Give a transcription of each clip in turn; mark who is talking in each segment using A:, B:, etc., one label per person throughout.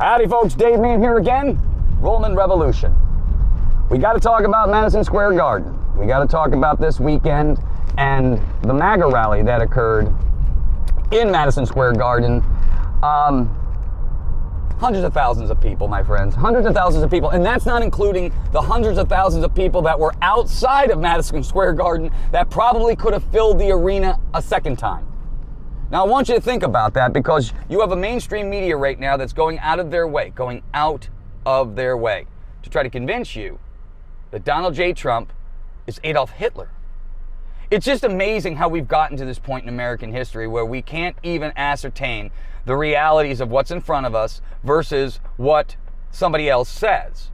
A: Howdy folks, DaveMan here again. Roman Revolution. We got to talk about Madison Square Garden. We got to talk about this weekend and the MAGA rally that occurred in Madison Square Garden. Hundreds of thousands of people, my friends. Hundreds of thousands of people. And that's not including the hundreds of thousands of people that were outside of Madison Square Garden that probably could have filled the arena a second time. Now, I want you to think about that because you have a mainstream media right now that's going out of their way to try to convince you that Donald J. Trump is Adolf Hitler. It's just amazing how we've gotten to this point in American history where we can't even ascertain the realities of what's in front of us versus what somebody else says.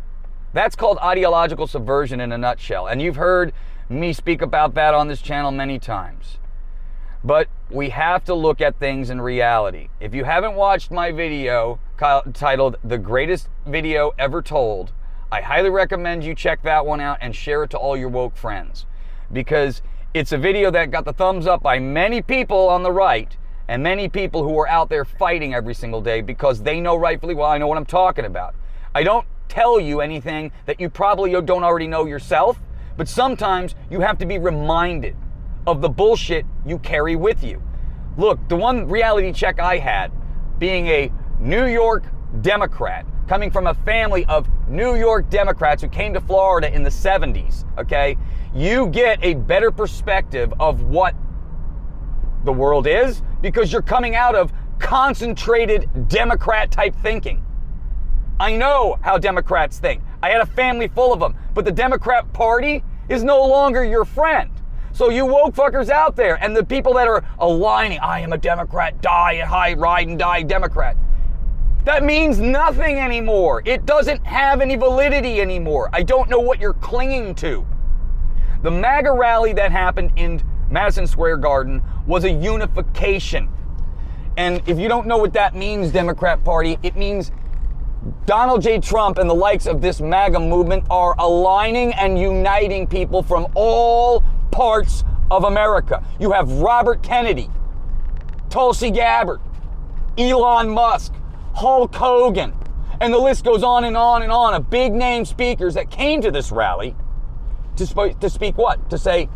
A: That's called ideological subversion in a nutshell. And you've heard me speak about that on this channel many times. But we have to look at things in reality. If you haven't watched my video titled The Greatest Video Ever Told, I highly recommend you check that one out and share it to all your woke friends. Because it's a video that got the thumbs up by many people on the right and many people who are out there fighting every single day because they know rightfully well I know what I'm talking about. I don't tell you anything that you probably don't already know yourself, but sometimes you have to be reminded of the bullshit you carry with you. Look, the one reality check I had, being a New York Democrat, coming from a family of New York Democrats who came to Florida in the 70s, okay? You get a better perspective of what the world is because you're coming out of concentrated Democrat type thinking. I know how Democrats think. I had a family full of them, but the Democrat Party is no longer your friend. So you woke fuckers out there and the people that are aligning, I am a Democrat, ride and die Democrat. That means nothing anymore. It doesn't have any validity anymore. I don't know what you're clinging to. The MAGA rally that happened in Madison Square Garden was a unification. And if you don't know what that means, Democrat Party, it means Donald J. Trump and the likes of this MAGA movement are aligning and uniting people from all parts of America. You have Robert Kennedy, Tulsi Gabbard, Elon Musk, Hulk Hogan, and the list goes on and on and on of big name speakers that came to this rally to speak what? To say,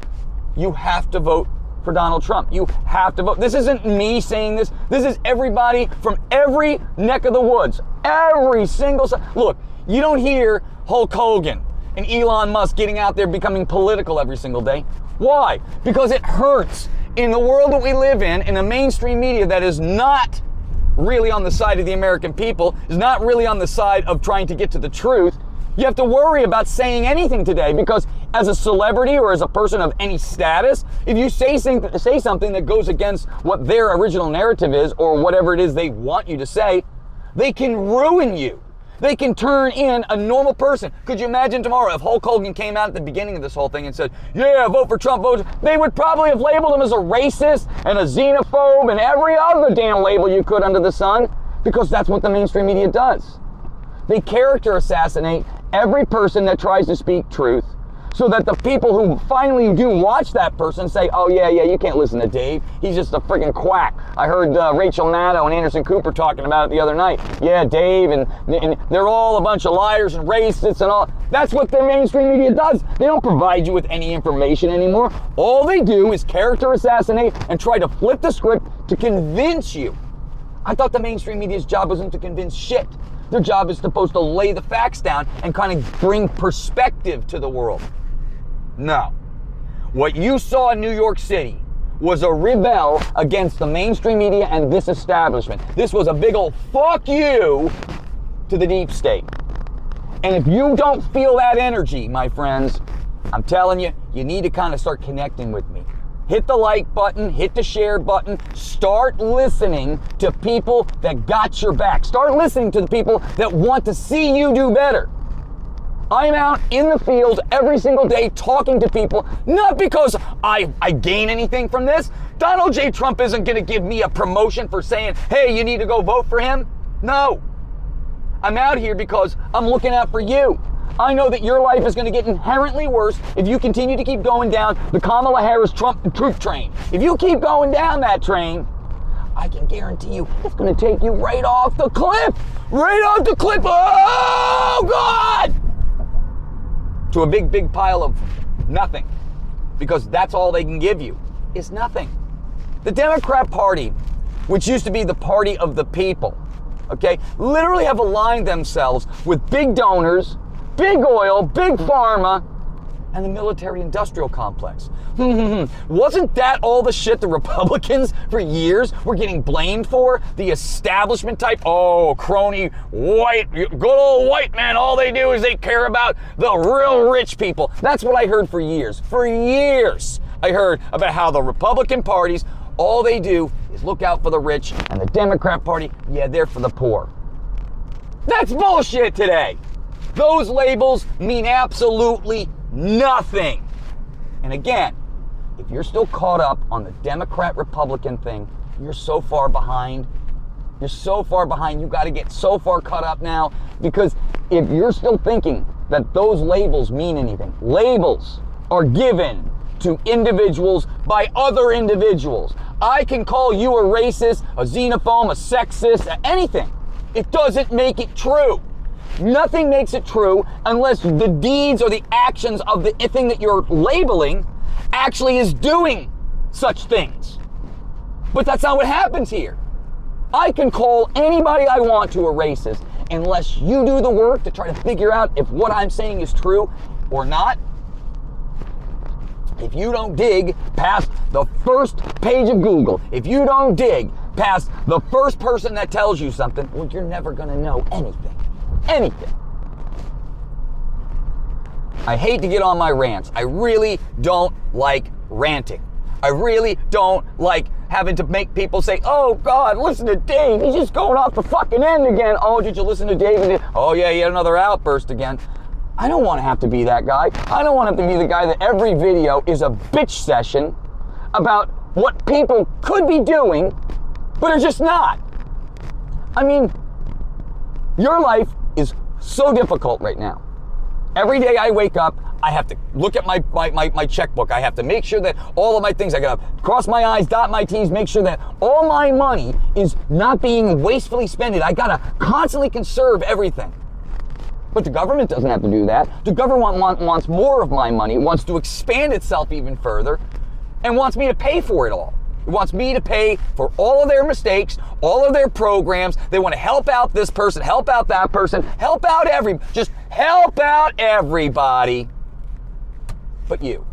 A: you have to vote for Donald Trump. You have to vote. This isn't me saying this. This is everybody from every neck of the woods. Every single... Look, you don't hear Hulk Hogan and Elon Musk getting out there becoming political every single day. Why? Because it hurts. In the world that we live in a mainstream media that is not really on the side of the American people, is not really on the side of trying to get to the truth, you have to worry about saying anything today because as a celebrity or as a person of any status, if you say something that goes against what their original narrative is or whatever it is they want you to say, they can ruin you. They can turn in a normal person. Could you imagine tomorrow if Hulk Hogan came out at the beginning of this whole thing and said, yeah, vote for Trump, vote. They would probably have labeled him as a racist and a xenophobe and every other damn label you could under the sun because that's what the mainstream media does. They character assassinate every person that tries to speak truth so that the people who finally do watch that person say, oh yeah, you can't listen to Dave. He's just a freaking quack. I heard Rachel Maddow and Anderson Cooper talking about it the other night. Yeah, Dave, and they're all a bunch of liars and racists and all. That's what the mainstream media does. They don't provide you with any information anymore. All they do is character assassinate and try to flip the script to convince you. I thought the mainstream media's job wasn't to convince shit. Their job is supposed to lay the facts down and kind of bring perspective to the world. No. What you saw in New York City was a rebel against the mainstream media and this establishment. This was a big old fuck you to the deep state. And if you don't feel that energy, my friends, I'm telling you, you need to kind of start connecting with me. Hit the like button, hit the share button, start listening to people that got your back. Start listening to the people that want to see you do better. I'm out in the field every single day talking to people, not because I gain anything from this. Donald J. Trump isn't going to give me a promotion for saying, hey, you need to go vote for him. No. I'm out here because I'm looking out for you. I know that your life is going to get inherently worse if you continue to keep going down the Kamala Harris Trump troop train. If you keep going down that train, I can guarantee you it's going to take you right off the cliff. right off the cliff. Oh, God! To a big, big pile of nothing. Because that's all they can give you, is nothing. The Democrat Party, which used to be the party of the people, okay, literally have aligned themselves with big donors, big oil, big pharma, and the military-industrial complex. Wasn't that all the shit the Republicans for years were getting blamed for? The establishment type, oh, crony, white, good old white man, all they do is they care about the real rich people. That's what I heard for years. For years, I heard about how the Republican parties, all they do is look out for the rich, and the Democrat Party, yeah, they're for the poor. That's bullshit today. Those labels mean absolutely nothing. And again, if you're still caught up on the Democrat-Republican thing, you're so far behind. You're so far behind. You got to get so far caught up now, because if you're still thinking that those labels mean anything, labels are given to individuals by other individuals. I can call you a racist, a xenophobe, a sexist, anything. It doesn't make it true. Nothing makes it true unless the deeds or the actions of the thing that you're labeling actually is doing such things. But that's not what happens here. I can call anybody I want to a racist unless you do the work to try to figure out if what I'm saying is true or not. If you don't dig past the first page of Google, if you don't dig past the first person that tells you something, well, you're never going to know anything. Anything. I hate to get on my rants. I really don't like ranting. I really don't like having to make people say, oh God, listen to Dave. He's just going off the fucking end again. Oh, did you listen to Dave? Oh yeah, he had another outburst again. I don't want to have to be that guy. I don't want to have to be the guy that every video is a bitch session about what people could be doing, but are just not. I mean, your life is so difficult right now. Every day I wake up, I have to look at my checkbook. I have to make sure that all of my things, I gotta cross my I's, dot my T's, make sure that all my money is not being wastefully spent. I gotta constantly conserve everything. But the government doesn't have to do that. The government wants more of my money, wants to expand itself even further, and wants me to pay for it all. It wants me to pay for all of their mistakes, all of their programs. They want to help out this person, help out that person, help out just help out everybody. But you,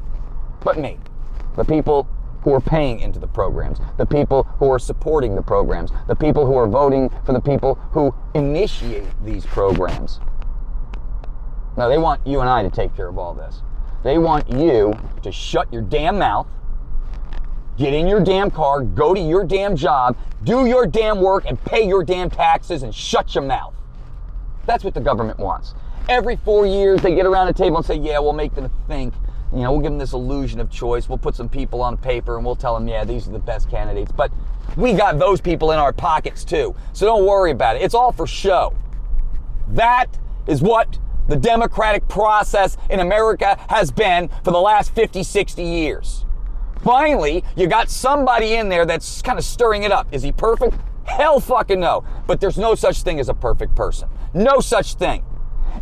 A: but me, the people who are paying into the programs, the people who are supporting the programs, the people who are voting for the people who initiate these programs. Now they want you and I to take care of all this. They want you to shut your damn mouth, get in your damn car, go to your damn job, do your damn work, and pay your damn taxes and shut your mouth. That's what the government wants. Every 4 years, they get around the table and say, yeah, we'll make them think, we'll give them this illusion of choice. We'll put some people on paper and we'll tell them, yeah, these are the best candidates. But we got those people in our pockets too. So don't worry about it. It's all for show. That is what the democratic process in America has been for the last 50, 60 years. Finally, you got somebody in there that's kind of stirring it up. Is he perfect? Hell fucking no. But there's no such thing as a perfect person. No such thing.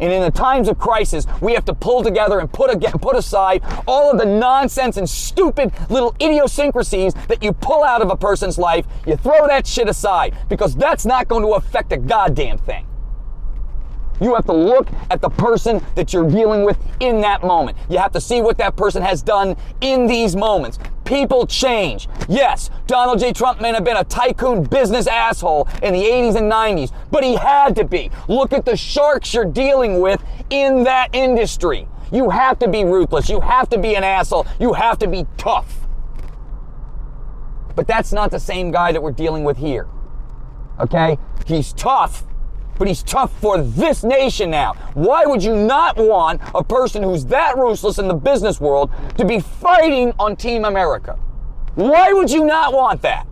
A: And in the times of crisis, we have to pull together and put aside all of the nonsense and stupid little idiosyncrasies that you pull out of a person's life. You throw that shit aside because that's not going to affect a goddamn thing. You have to look at the person that you're dealing with in that moment. You have to see what that person has done in these moments. People change. Yes, Donald J. Trump may have been a tycoon business asshole in the 80s and 90s, but he had to be. Look at the sharks you're dealing with in that industry. You have to be ruthless. You have to be an asshole. You have to be tough. But that's not the same guy that we're dealing with here. Okay? He's tough. But he's tough for this nation now. Why would you not want a person who's that ruthless in the business world to be fighting on Team America? Why would you not want that?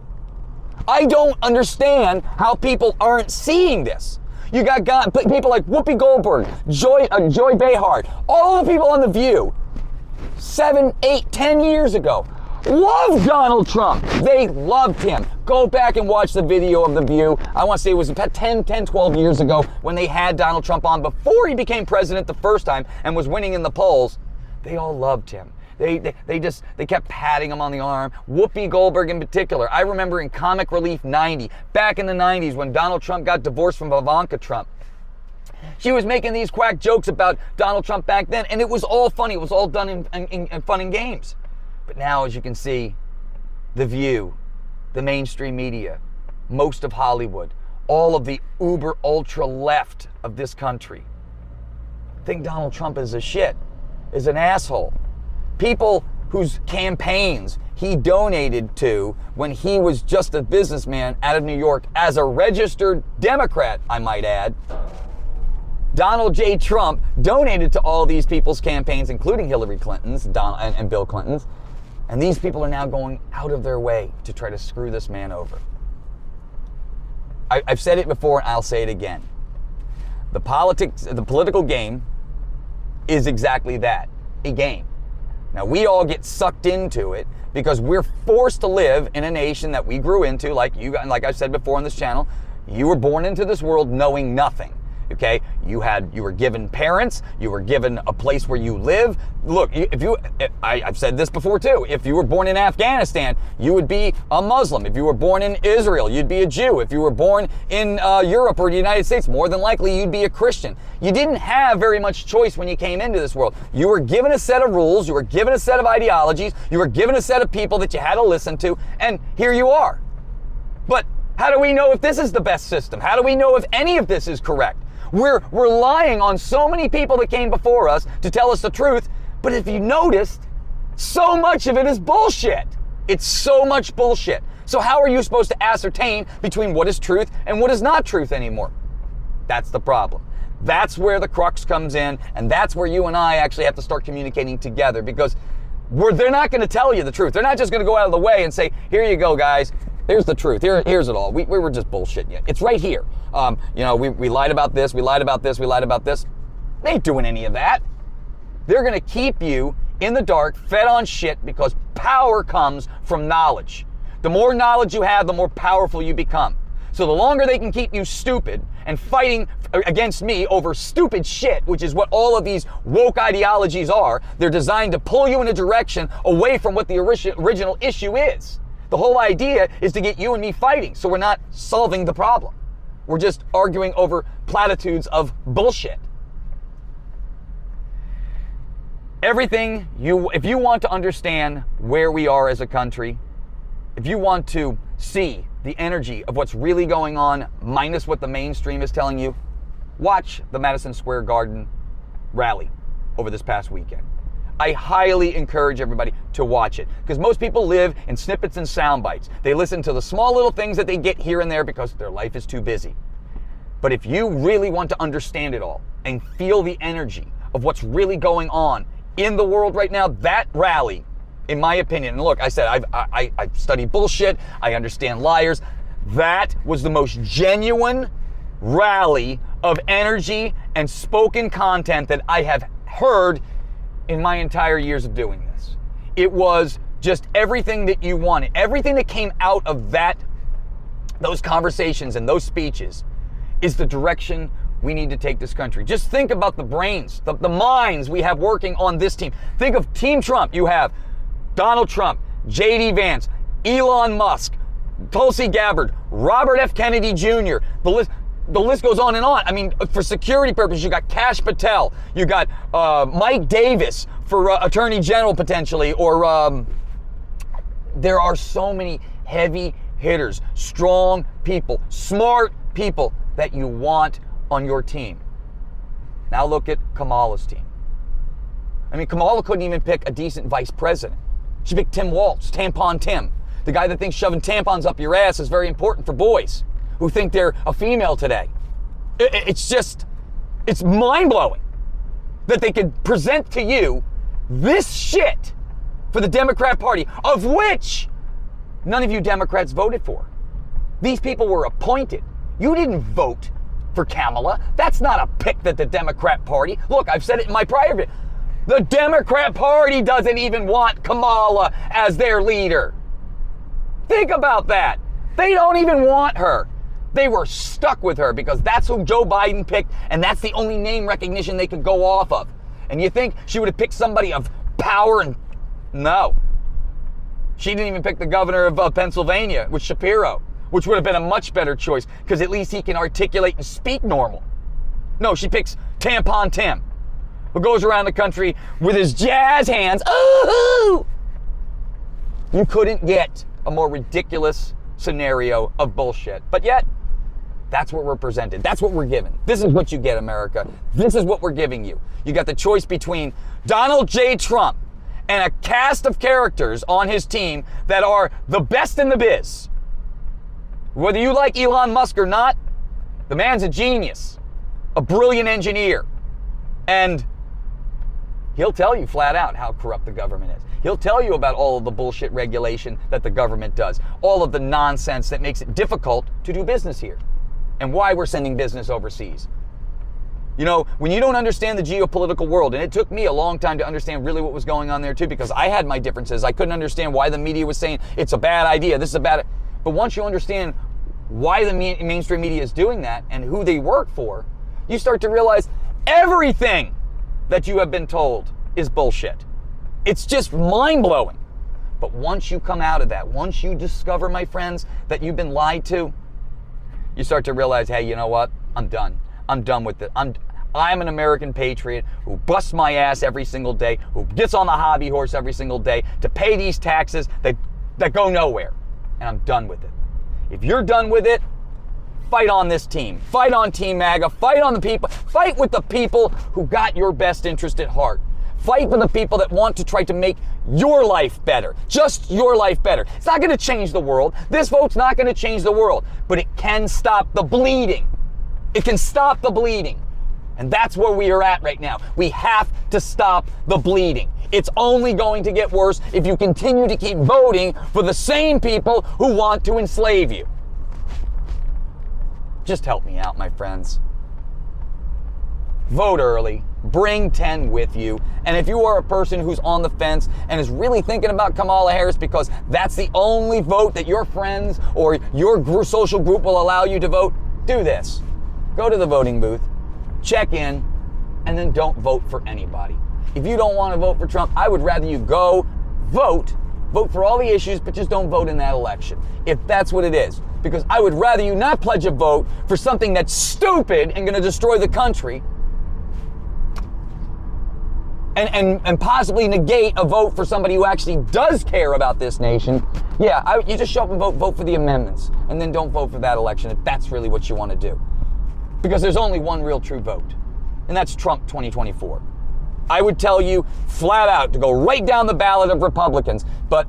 A: I don't understand how people aren't seeing this. You got people like Whoopi Goldberg, Joy Behar, all the people on The View 7, 8, 10 years ago. loved Donald Trump. They loved him. Go back and watch the video of The View. I want to say it was about 10, 12 years ago when they had Donald Trump on before he became president the first time and was winning in the polls. They all loved him. They kept patting him on the arm. Whoopi Goldberg in particular. I remember in Comic Relief 90, back in the 90s when Donald Trump got divorced from Ivanka Trump. She was making these quack jokes about Donald Trump back then, and it was all funny. It was all done in fun and games. But now, as you can see, The View, the mainstream media, most of Hollywood, all of the uber ultra left of this country think Donald Trump is a shit, is an asshole. People whose campaigns he donated to when he was just a businessman out of New York as a registered Democrat, I might add. Donald J. Trump donated to all these people's campaigns, including Hillary Clinton's and Bill Clinton's. And these people are now going out of their way to try to screw this man over. I've said it before and I'll say it again. The political game is exactly that, a game. Now, we all get sucked into it because we're forced to live in a nation that we grew into, like I've said before on this channel. You were born into this world knowing nothing. Okay, you were given parents, you were given a place where you live. Look, I've said this before too. If you were born in Afghanistan, you would be a Muslim. If you were born in Israel, you'd be a Jew. If you were born in Europe or the United States, more than likely you'd be a Christian. You didn't have very much choice when you came into this world. You were given a set of rules, you were given a set of ideologies, you were given a set of people that you had to listen to, and here you are. But how do we know if this is the best system? How do we know if any of this is correct? We're relying on so many people that came before us to tell us the truth, but if you noticed, so much of it is bullshit. It's so much bullshit. So how are you supposed to ascertain between what is truth and what is not truth anymore? That's the problem. That's where the crux comes in, and that's where you and I actually have to start communicating together, because they're not going to tell you the truth. They're not just going to go out of the way and say, here you go, guys. Here's the truth. Here's it all. We were just bullshitting you. It's right here. We lied about this. We lied about this. We lied about this. They ain't doing any of that. They're going to keep you in the dark, fed on shit, because power comes from knowledge. The more knowledge you have, the more powerful you become. So the longer they can keep you stupid and fighting against me over stupid shit, which is what all of these woke ideologies are, they're designed to pull you in a direction away from what the original issue is. The whole idea is to get you and me fighting, so we're not solving the problem. We're just arguing over platitudes of bullshit. If you want to understand where we are as a country, if you want to see the energy of what's really going on, minus what the mainstream is telling you, watch the Madison Square Garden rally over this past weekend. I highly encourage everybody to watch it, because most people live in snippets and sound bites. They listen to the small little things that they get here and there because their life is too busy. But if you really want to understand it all and feel the energy of what's really going on in the world right now, that rally, in my opinion, and look, I said I study bullshit, I understand liars. That was the most genuine rally of energy and spoken content that I have heard in my entire years of doing this. It was just everything that you wanted. Everything that came out of those conversations and those speeches is the direction we need to take this country. Just think about the brains, the minds we have working on this team. Think of Team Trump. You have Donald Trump, J.D. Vance, Elon Musk, Tulsi Gabbard, Robert F. Kennedy Jr. The list goes on and on. I mean, for security purposes, you got Kash Patel, you got Mike Davis for Attorney General potentially, or there are so many heavy hitters, strong people, smart people that you want on your team. Now look at Kamala's team. I mean, Kamala couldn't even pick a decent vice president. She picked Tim Walz, Tampon Tim, the guy that thinks shoving tampons up your ass is very important for boys who think they're a female today. It's mind-blowing that they could present to you this shit for the Democrat Party, of which none of you Democrats voted for. These people were appointed. You didn't vote for Kamala. That's not a pick that the Democrat Party. Look, I've said it in my prior video. The Democrat Party doesn't even want Kamala as their leader. Think about that. They don't even want her. They were stuck with her because that's who Joe Biden picked, and that's the only name recognition they could go off of. And you think she would have picked somebody of power? And no. She didn't even pick the governor of Pennsylvania with Shapiro, which would have been a much better choice because at least he can articulate and speak normal. No, she picks Tampon Tim, who goes around the country with his jazz hands. Ooh! You couldn't get a more ridiculous scenario of bullshit. But yet, that's what we're presented. That's what we're given. This is what you get, America. This is what we're giving you. You got the choice between Donald J. Trump and a cast of characters on his team that are the best in the biz. Whether you like Elon Musk or not, the man's a genius, a brilliant engineer, and he'll tell you flat out how corrupt the government is. He'll tell you about all of the bullshit regulation that the government does, all of the nonsense that makes it difficult to do business here, and why we're sending business overseas. You know, when you don't understand the geopolitical world, and it took me a long time to understand really what was going on there too, because I had my differences. I couldn't understand why the media was saying it's a bad idea, this is a bad. But once you understand why the mainstream media is doing that and who they work for, you start to realize everything that you have been told is bullshit. It's just mind-blowing. But once you come out of that, once you discover, my friends, that you've been lied to, you start to realize, hey, you know what? I'm done. I'm done with it. I'm an American patriot who busts my ass every single day, who gets on the hobby horse every single day to pay these taxes that go nowhere. And I'm done with it. If you're done with it, fight on this team. Fight on Team MAGA. Fight on the people. Fight with the people who got your best interest at heart. Fight for the people that want to try to make your life better. Just your life better. It's not going to change the world. This vote's not going to change the world. But it can stop the bleeding. It can stop the bleeding. And that's where we are at right now. We have to stop the bleeding. It's only going to get worse if you continue to keep voting for the same people who want to enslave you. Just help me out, my friends. Vote early. Bring 10 with you. And if you are a person who's on the fence and is really thinking about Kamala Harris because that's the only vote that your friends or your social group will allow you to vote, do this. Go to the voting booth, check in, and then don't vote for anybody. If you don't want to vote for Trump, I would rather you go vote for all the issues, but just don't vote in that election, if that's what it is. Because I would rather you not pledge a vote for something that's stupid and going to destroy the country and possibly negate a vote for somebody who actually does care about this nation. Yeah, you just show up and vote for the amendments, and then don't vote for that election if that's really what you want to do. Because there's only one real true vote, and that's Trump 2024. I would tell you flat out to go right down the ballot of Republicans. But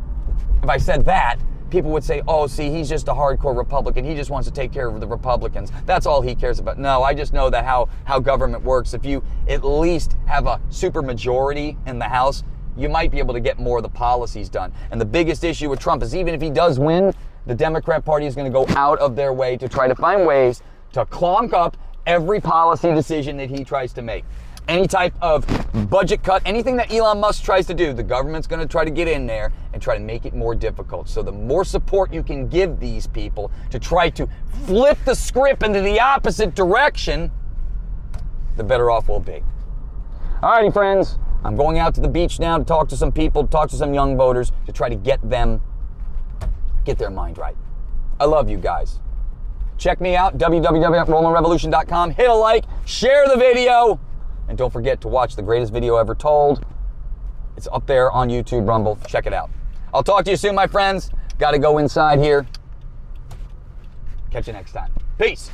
A: if I said that, people would say, oh, see, he's just a hardcore Republican. He just wants to take care of the Republicans. That's all he cares about. No, I just know that how government works. If you at least have a super majority in the House, you might be able to get more of the policies done. And the biggest issue with Trump is even if he does win, the Democrat Party is going to go out of their way to try to find ways to clonk up every policy decision that he tries to make. Any type of budget cut, anything that Elon Musk tries to do, the government's going to try to get in there and try to make it more difficult. So the more support you can give these people to try to flip the script into the opposite direction, the better off we'll be. Alrighty, friends, I'm going out to the beach now to talk to some people, talk to some young voters to try to get their mind right. I love you guys. Check me out, www.rollingrevolution.com. Hit a like, share the video, and don't forget to watch the greatest video ever told. It's up there on YouTube, Rumble. Check it out. I'll talk to you soon, my friends. Got to go inside here. Catch you next time. Peace.